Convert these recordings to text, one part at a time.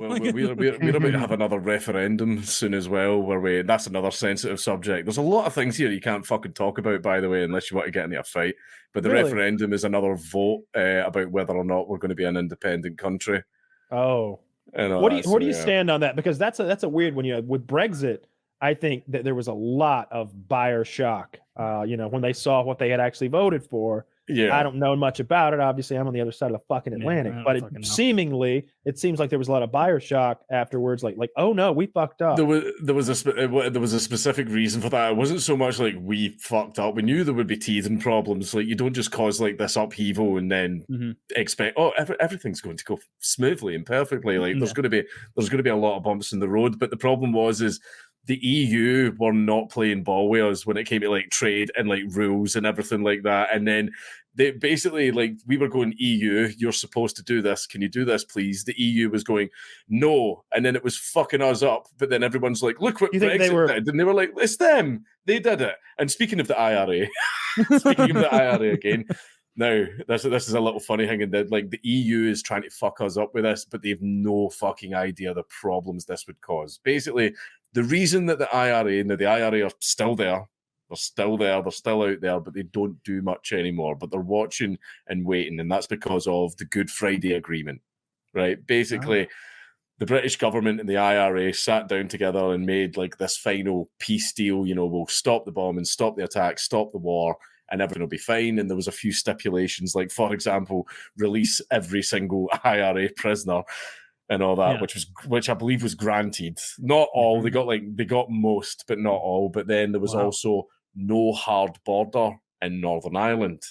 we're about to have another referendum soon as well, where that's another sensitive subject. There's a lot of things here you can't fucking talk about, by the way, unless you want to get into a fight. But the referendum is another vote about whether or not we're going to be an independent country. Oh, where do you stand on that? Because that's a weird one. With Brexit, I think that there was a lot of buyer shock. When they saw what they had actually voted for. Yeah, I don't know much about it. Obviously, I'm on the other side of the fucking Atlantic. But it seems like there was a lot of buyer shock afterwards. Like, oh no, we fucked up. There was a specific reason for that. It wasn't so much like we fucked up. We knew there would be teething problems. Like, you don't just cause like this upheaval and then expect everything's going to go smoothly and perfectly. Like, there's going to be a lot of bumps in the road. But the problem is the EU were not playing ball with us when it came to like trade and like rules and everything like that. And then they basically, like, we were going, EU, you're supposed to do this. Can you do this, please? The EU was going, no. And then it was fucking us up. But then everyone's like, look what Brexit did. And they were like, it's them. They did it. And speaking of the IRA, again, now, this is a little funny thing, and like the EU is trying to fuck us up with this, but they have no fucking idea the problems this would cause. Basically, the reason that the IRA are still there, they're still out there, but they don't do much anymore. But they're watching and waiting, and that's because of the Good Friday Agreement, right? Basically, the British government and the IRA sat down together and made like this final peace deal. We'll stop the bombing, stop the attack, stop the war, and everything will be fine. And there was a few stipulations, like, for example, release every single IRA prisoner and all that, which I believe was granted. Not all. They got most, but not all. But then there was also no hard border in Northern Ireland,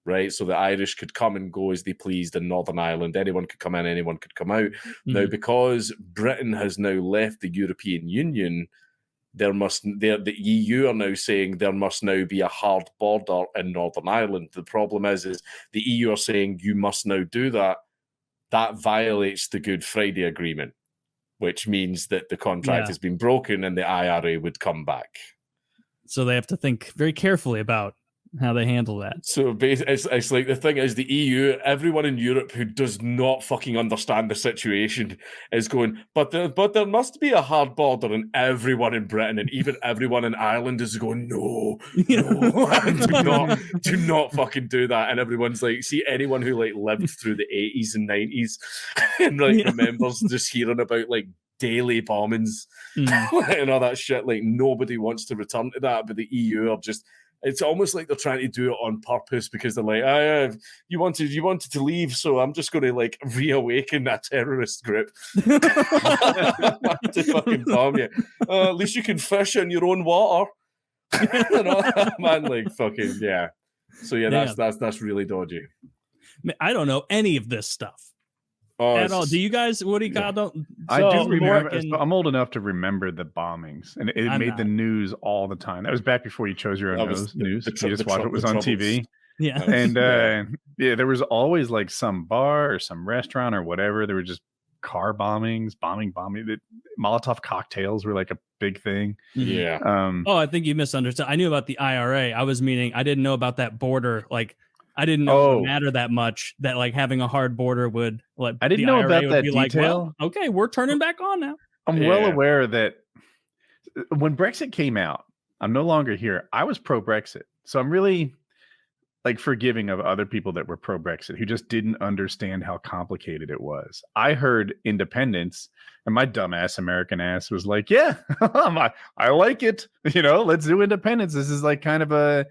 right? So the Irish could come and go as they pleased in Northern Ireland. Anyone could come in, anyone could come out. Now, because Britain has now left the European Union, the EU are now saying there must now be a hard border in Northern Ireland. The problem is the EU are saying you must now do that. That violates the Good Friday Agreement, which means that the contract has been broken and the IRA would come back. So they have to think very carefully about how they handle that. So it's like, the thing is, the EU, everyone in Europe who does not fucking understand the situation is going, but there must be a hard border, and everyone in Britain and even everyone in Ireland is going, no, do not fucking do that. And everyone's like, see, anyone who like lived through the 80s and 90s and like remembers just hearing about like daily bombings and all that shit, like nobody wants to return to that, but the EU are just, it's almost like they're trying to do it on purpose because they're like, you wanted to leave, so I'm just going to like reawaken a terrorist group to fucking bomb you. At least you can fish in your own water. Man, like fucking yeah. So yeah, that's really dodgy. I don't know any of this stuff. At all. Do you guys? What do you got? I do remember. I'm old enough to remember the bombings, and it made the news all the time. That was back before you chose your own news. You just watched what was on TV. Yeah, and there was always like some bar or some restaurant or whatever. There were just car bombings, bombing. Molotov cocktails were like a big thing. Yeah. I think you misunderstood. I knew about the IRA. I was meaning I didn't know about that border. Like, I didn't know it would matter that much, that like having a hard border would let I didn't know about that detail. Like, well, okay, we're turning back on now. I'm well aware that when Brexit came out, I'm no longer here. I was pro-Brexit. So I'm really like forgiving of other people that were pro-Brexit who just didn't understand how complicated it was. I heard independence and my dumbass American ass was like, yeah, I like it. Let's do independence. This is like kind of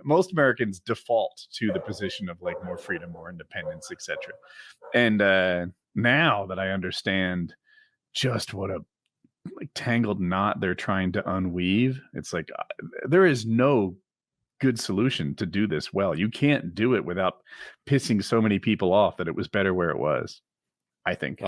most Americans default to the position of like more freedom, more independence, etc. And now that I understand just what a tangled knot they're trying to unweave, it's like there is no good solution to do this well. You can't do it without pissing so many people off that it was better where it was, I think.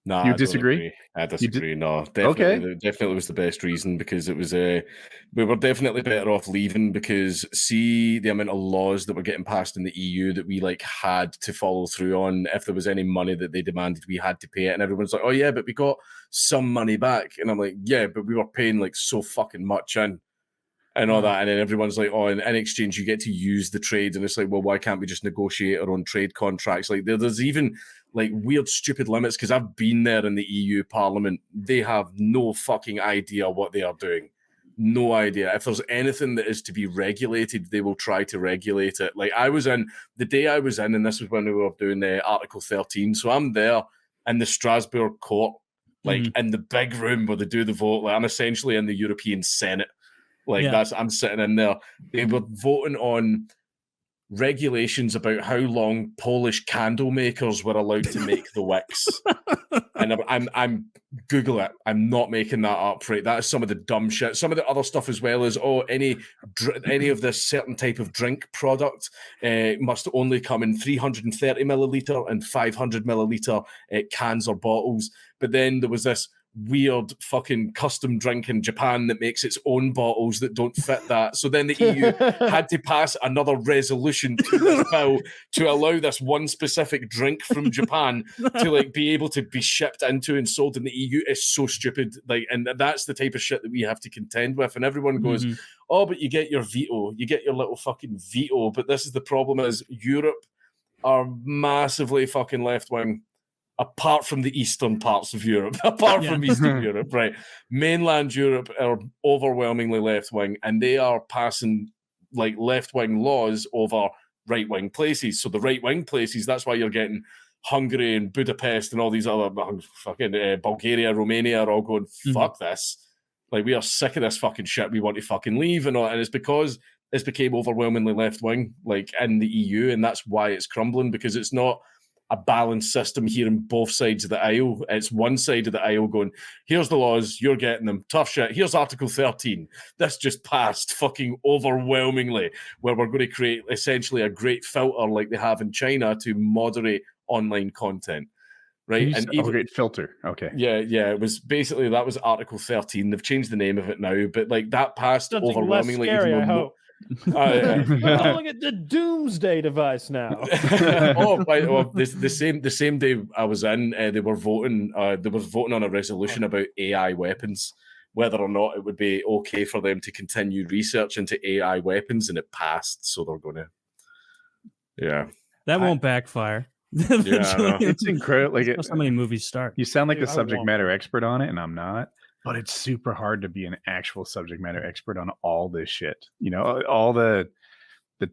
No, you disagree? I disagree. No, definitely was the best reason, because it was we were definitely better off leaving, because see the amount of laws that were getting passed in the EU that we like had to follow through on. If there was any money that they demanded, we had to pay it, and everyone's like, oh yeah, but we got some money back, and I'm like, yeah, but we were paying like so fucking much in. And all that, and then everyone's like, oh, in exchange you get to use the trade, and it's like, well, why can't we just negotiate our own trade contracts? Like there's even like weird, stupid limits, because I've been there in the EU Parliament. They have no fucking idea what they are doing. No idea. If there's anything that is to be regulated, they will try to regulate it. Like the day I was in, and this was when we were doing the Article 13. So I'm there in the Strasbourg court, like in the big room where they do the vote. Like I'm essentially in the European Senate. Like I'm sitting in there. They were voting on regulations about how long Polish candle makers were allowed to make the wicks. And I'm Google it. I'm not making that up, right? That is some of the dumb shit. Some of the other stuff as well is, any of this certain type of drink product must only come in 330 milliliter and 500 milliliter cans or bottles. But then there was this weird fucking custom drink in Japan that makes its own bottles that don't fit that. So then the EU had to pass another resolution to this bill to allow this one specific drink from Japan to like be able to be shipped into and sold in the EU. It's so stupid. Like, and that's the type of shit that we have to contend with. And everyone goes, oh, but you get your veto. You get your little fucking veto. But this is the problem, is Europe are massively fucking left-wing. Apart from the eastern parts of Europe, from Eastern Europe, right? Mainland Europe are overwhelmingly left-wing, and they are passing like left-wing laws over right-wing places. So the right-wing places, that's why you're getting Hungary and Budapest and all these other fucking Bulgaria, Romania are all going, fuck this. Like, we are sick of this fucking shit. We want to fucking leave. And it's because it's became overwhelmingly left-wing, like in the EU, and that's why it's crumbling, because it's not a balanced system here in both sides of the aisle. It's one side of the aisle going, here's the laws, you're getting them, tough shit. Here's Article 13. This just passed fucking overwhelmingly, where we're going to create essentially a great filter like they have in China to moderate online content. Right? And even, great filter. Okay. Yeah. It was basically, that was Article 13. They've changed the name of it now, but like that passed overwhelmingly. Scary, I hope. Calling it the doomsday device now. The same day I was in, they were voting on a resolution about AI weapons, whether or not it would be okay for them to continue research into AI weapons, and it passed. So they're gonna, that won't backfire. It's incredible. Like, how many movies start? You sound like a subject matter expert on it, and I'm not. But it's super hard to be an actual subject matter expert on all this shit. You know, all the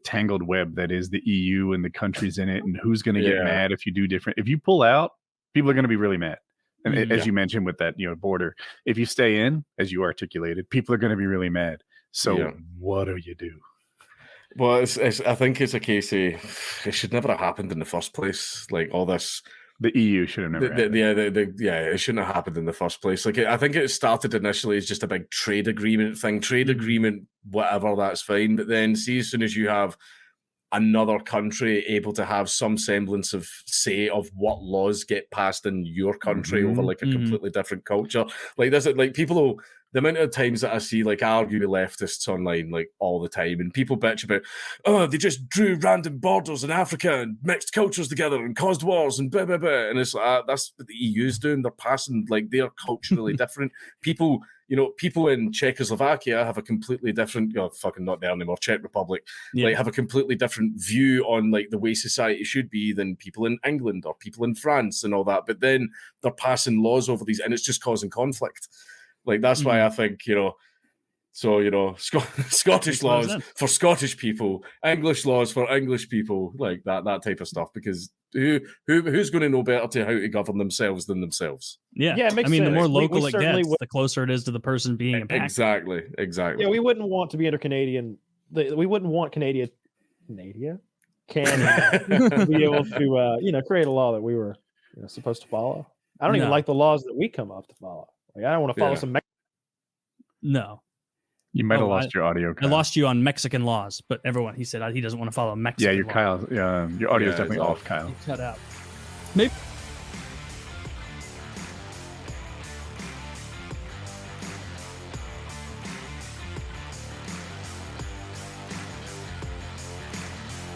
tangled web that is the EU and the countries in it, and who's going to get mad if you do different. If you pull out, people are going to be really mad. And as you mentioned with that, border, if you stay in, as you articulated, people are going to be really mad. So what do you do? Well, I think it's a case of it should never have happened in the first place. Like all this. The EU should have never happened. It shouldn't have happened in the first place. Like, I think it started initially as just a big trade agreement thing. Trade agreement, whatever, that's fine. But then see, as soon as you have another country able to have some semblance of say of what laws get passed in your country over like a completely different culture. Like there's like people, the amount of times that I see, like, I argue with leftists online like all the time, and people bitch about, oh, they just drew random borders in Africa and mixed cultures together and caused wars and blah, blah, blah. And it's like, that's what the EU's doing. They're passing, like, they're culturally different. People, people in Czechoslovakia have a completely different, fucking not there anymore, Czech Republic, like have a completely different view on like the way society should be than people in England or people in France and all that. But then they're passing laws over these, and it's just causing conflict. Like, that's why I think, Scottish laws for Scottish people, English laws for English people, like that type of stuff, because who's going to know better to how to govern themselves than themselves? Yeah, it makes sense. The more local it gets, the closer it is to the person being impacted. Exactly. Yeah, we wouldn't want to be under Canadian. We wouldn't want Canada to be able to, create a law that we were supposed to follow. I don't even like the laws that we come up to follow. Like, I don't want to follow some. No. You might have lost your audio. Kyle. I lost you on Mexican laws, but he said he doesn't want to follow Mexican laws. Kyle. Yeah, your audio is definitely off, Kyle. You cut out.